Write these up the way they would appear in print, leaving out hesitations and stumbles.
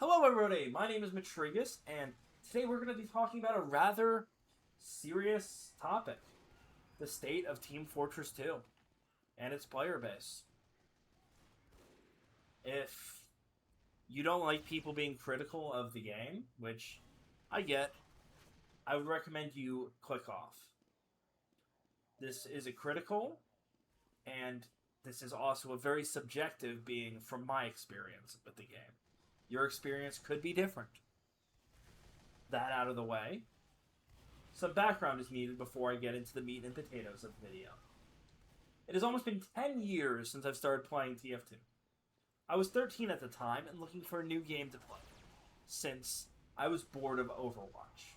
Hello, everybody. My name is Matrigus, and today we're going to be talking about a rather serious topic: the state of Team Fortress 2 and its player base. If you don't like people being critical of the game, which I get, I would recommend you click off. This is a critical, and this is also a very subjective being from my experience with the game. Your experience could be different. That out of the way, some background is needed before I get into the meat and potatoes of the video. It has almost been 10 years since I've started playing TF2. I was 13 at the time and looking for a new game to play, since I was bored of Overwatch.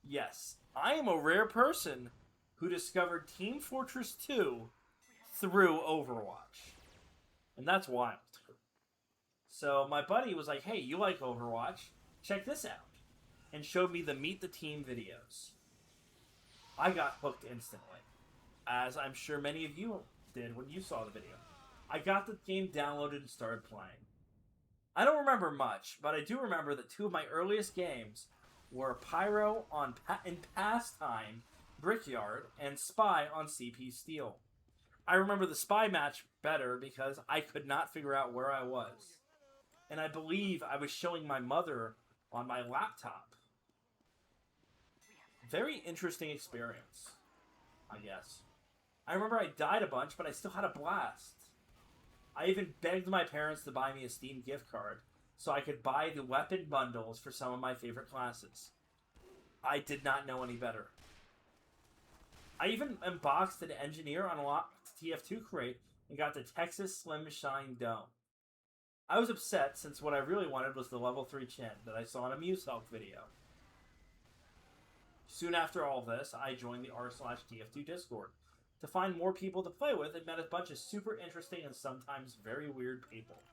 Yes, I am a rare person who discovered Team Fortress 2 through Overwatch. And that's wild. So my buddy was like, hey, you like Overwatch? Check this out. And showed me the Meet the Team videos. I got hooked instantly, as I'm sure many of you did when you saw the video. I got the game downloaded and started playing. I don't remember much, but I do remember that two of my earliest games were Pyro in Pastime, Brickyard, and Spy on CP Steel. I remember the Spy match better because I could not figure out where I was. And I believe I was showing my mother on my laptop. Very interesting experience, I guess. I remember I died a bunch, but I still had a blast. I even begged my parents to buy me a Steam gift card so I could buy the weapon bundles for some of my favorite classes. I did not know any better. I even unboxed an Engineer Unlocked TF2 crate and got the Texas Slim Shine Dome. I was upset since what I really wanted was the level 3 Chin that I saw in a MuseHelp video. Soon after all this, I joined the r/TF2 Discord to find more people to play with and met a bunch of super interesting and sometimes very weird people.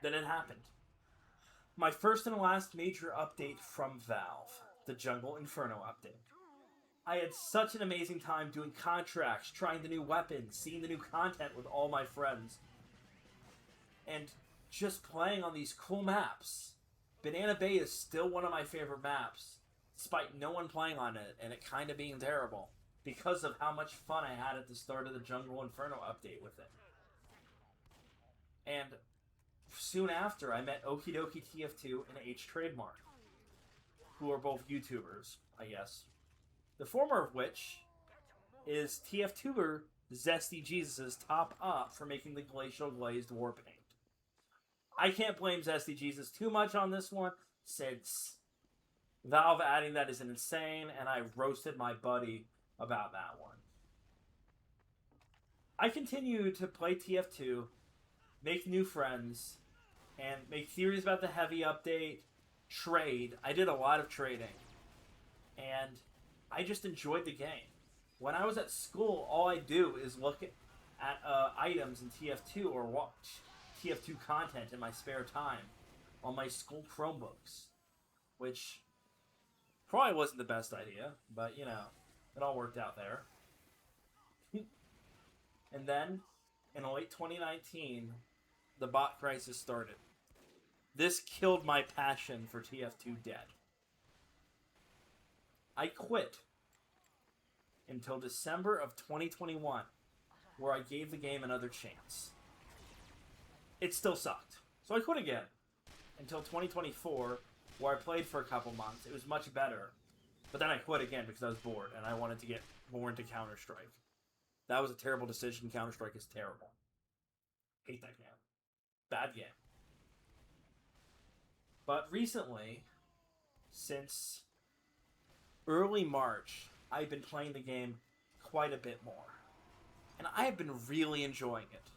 Then it happened. My first and last major update from Valve, the Jungle Inferno update. I had such an amazing time doing contracts, trying the new weapons, seeing the new content with all my friends, and just playing on these cool maps. Banana Bay is still one of my favorite maps, despite no one playing on it and it kind of being terrible, because of how much fun I had at the start of the Jungle Inferno update with it. And soon after, I met Okidoki TF2 and H Trademark, who are both YouTubers, I guess. The former of which is TF2er Zesty Jesus' top up for making the Glacial Glazed Warpaint. I can't blame Zesty Jesus too much on this one, since Valve adding that is insane, and I roasted my buddy about that one. I continue to play TF2, make new friends, and make theories about the heavy update, trade. I did a lot of trading, and I just enjoyed the game. When I was at school, all I do is look at items in TF2 or watch TF2 content in my spare time on my school Chromebooks, which probably wasn't the best idea, but you know, it all worked out there. And then, in late 2019, the bot crisis started. This killed my passion for TF2 dead. I quit until December of 2021, where I gave the game another chance. It still sucked, so I quit again until 2024, where I played for a couple months. It was much better, but then I quit again because I was bored and I wanted to get more into Counter-Strike. That was a terrible decision. Counter-Strike is terrible. Hate that game. Bad game. But recently, since early March, I've been playing the game quite a bit more. And I have been really enjoying it.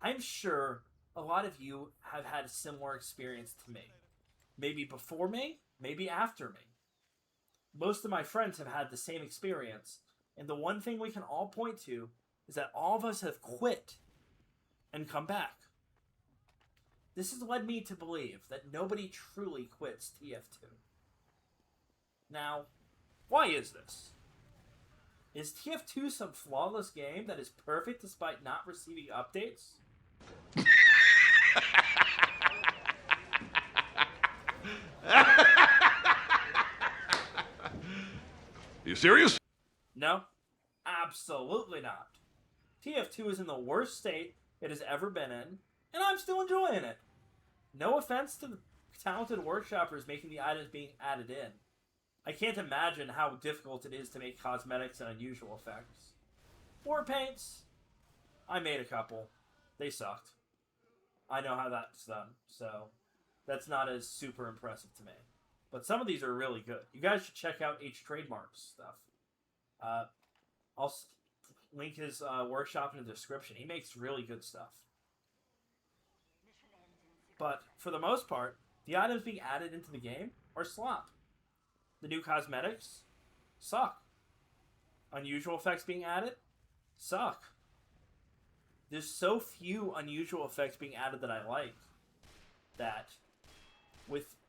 I'm sure a lot of you have had a similar experience to me. Maybe before me, maybe after me. Most of my friends have had the same experience, and the one thing we can all point to is that all of us have quit and come back. This has led me to believe that nobody truly quits TF2. Now, why is this? Is TF2 some flawless game that is perfect despite not receiving updates? You serious? No, absolutely not. TF2 is in the worst state it has ever been in, and I'm still enjoying it. No offense to the talented workshoppers making the items being added in. I can't imagine how difficult it is to make cosmetics and unusual effects. War paints, I made a couple. They sucked. I know how that's done, so that's not as super impressive to me. But some of these are really good. You guys should check out H Trademarks stuff. I'll link his workshop in the description. He makes really good stuff. But for the most part, the items being added into the game are slop. The new cosmetics suck. Unusual effects being added suck. There's so few unusual effects being added that I like that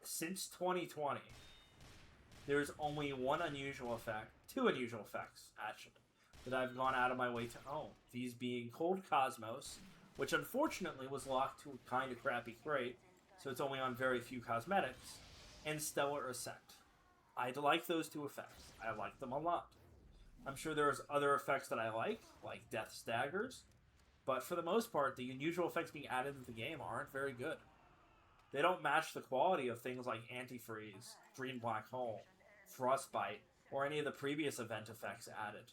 since 2020, there's only one unusual effect, two unusual effects actually, that I've gone out of my way to own. These being Cold Cosmos, which unfortunately was locked to a kind of crappy crate, so it's only on very few cosmetics, and Stellar Ascent. I like those two effects. I like them a lot. I'm sure there's other effects that I like Death Staggers, but for the most part, the unusual effects being added to the game aren't very good. They don't match the quality of things like Antifreeze, Green Black Hole, Frostbite, or any of the previous event effects added.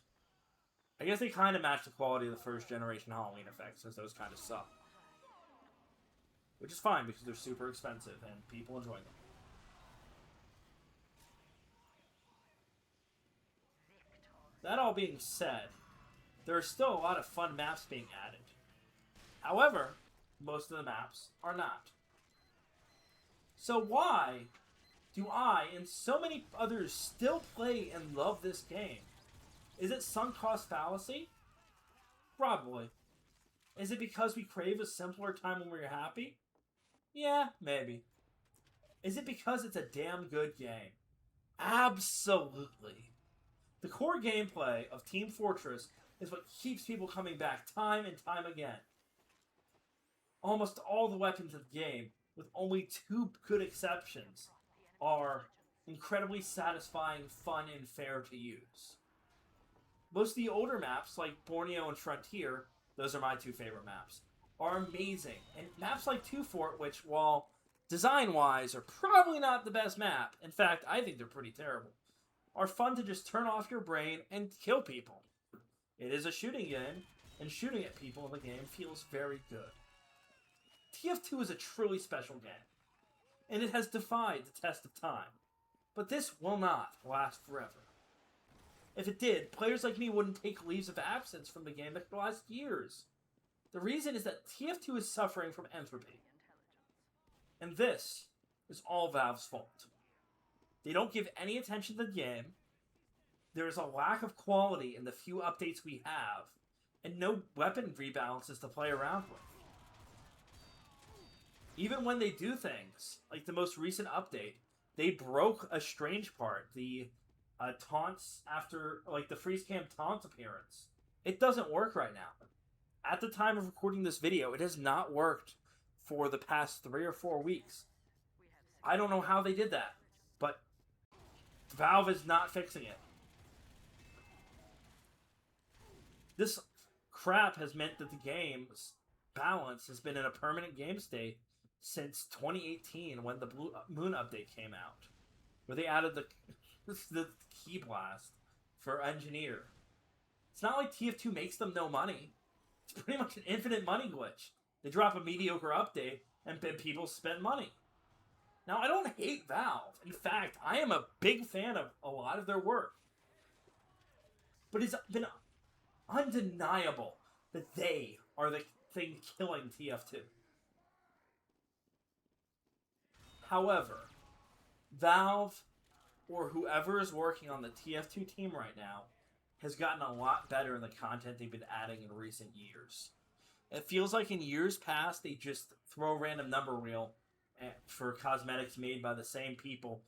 I guess they kind of match the quality of the first generation Halloween effects, since those kind of suck. Which is fine, because they're super expensive, and people enjoy them. That all being said, there are still a lot of fun maps being added. However, most of the maps are not. So why do I and so many others still play and love this game? Is it sunk cost fallacy? Probably. Is it because we crave a simpler time when we're happy? Yeah, maybe. Is it because it's a damn good game? Absolutely. The core gameplay of Team Fortress is what keeps people coming back time and time again. Almost all the weapons of the game, with only two good exceptions, are incredibly satisfying, fun, and fair to use. Most of the older maps, like Borneo and Frontier, those are my two favorite maps, are amazing. And maps like Two Fort, which, while design-wise are probably not the best map, in fact, I think they're pretty terrible, are fun to just turn off your brain and kill people. It is a shooting game, and shooting at people in the game feels very good. TF2 is a truly special game, and it has defied the test of time. But this will not last forever. If it did, players like me wouldn't take leaves of absence from the game that could last years. The reason is that TF2 is suffering from entropy. And this is all Valve's fault. They don't give any attention to the game, there is a lack of quality in the few updates we have, and no weapon rebalances to play around with. Even when they do things, like the most recent update, they broke a strange part, the taunts after, like the freeze cam taunt appearance. It doesn't work right now. At the time of recording this video, it has not worked for the past 3 or 4 weeks. I don't know how they did that, but Valve is not fixing it. This crap has meant that the game's balance has been in a permanent game state since 2018 when the Blue Moon update came out, where they added the key blast for Engineer. It's not like TF2 makes them no money. It's pretty much an infinite money glitch. They drop a mediocre update and people spend money. Now, I don't hate Valve. In fact, I am a big fan of a lot of their work. But it's been undeniable that they are the thing killing TF2. However, Valve, or whoever is working on the TF2 team right now, has gotten a lot better in the content they've been adding in recent years. It feels like in years past, they just throw a random number wheel for cosmetics made by the same people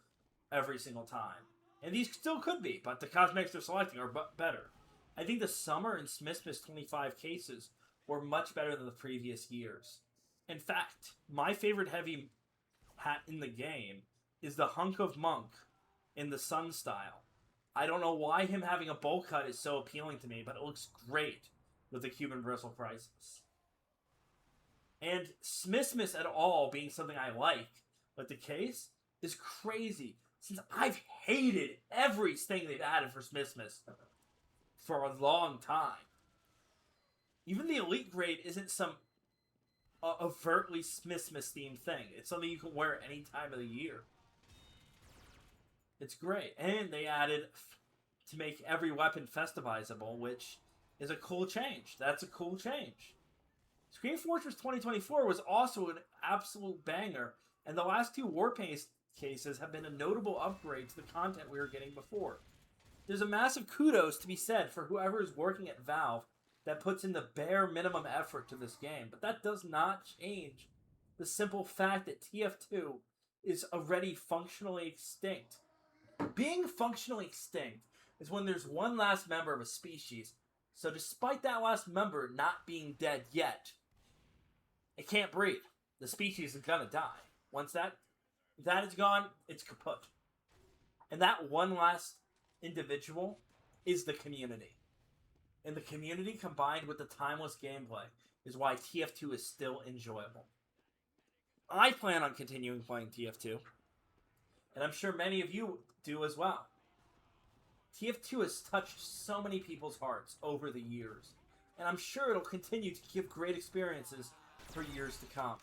every single time. And these still could be, but the cosmetics they're selecting are better. I think the Summer and Smith 25 cases were much better than the previous years. In fact, my favorite heavy hat in the game is the Hunk of Monk in the Sun style. I don't know why him having a bowl cut is so appealing to me, but it looks great with the Cuban Bristle Crisis. And Smithmas at all being something I like, but the case is crazy, since I've hated everything they've added for Smithmas for a long time. Even the Elite Grade isn't some overtly Smithmas themed thing. It's something you can wear any time of the year. It's great. And they added to make every weapon festivizable, which is a cool change. That's a cool change. Scream Fortress 2024 was also an absolute banger, and the last two Warpaint cases have been a notable upgrade to the content we were getting before. There's a massive kudos to be said for whoever is working at Valve that puts in the bare minimum effort to this game, but that does not change the simple fact that TF2 is already functionally extinct. Being functionally extinct is when there's one last member of a species, so despite that last member not being dead yet, it can't breed. The species is gonna die. Once that is gone, it's kaput. And that one last individual is the community. And the community combined with the timeless gameplay is why TF2 is still enjoyable. I plan on continuing playing TF2, and I'm sure many of you do as well. TF2 has touched so many people's hearts over the years, and I'm sure it'll continue to give great experiences for years to come.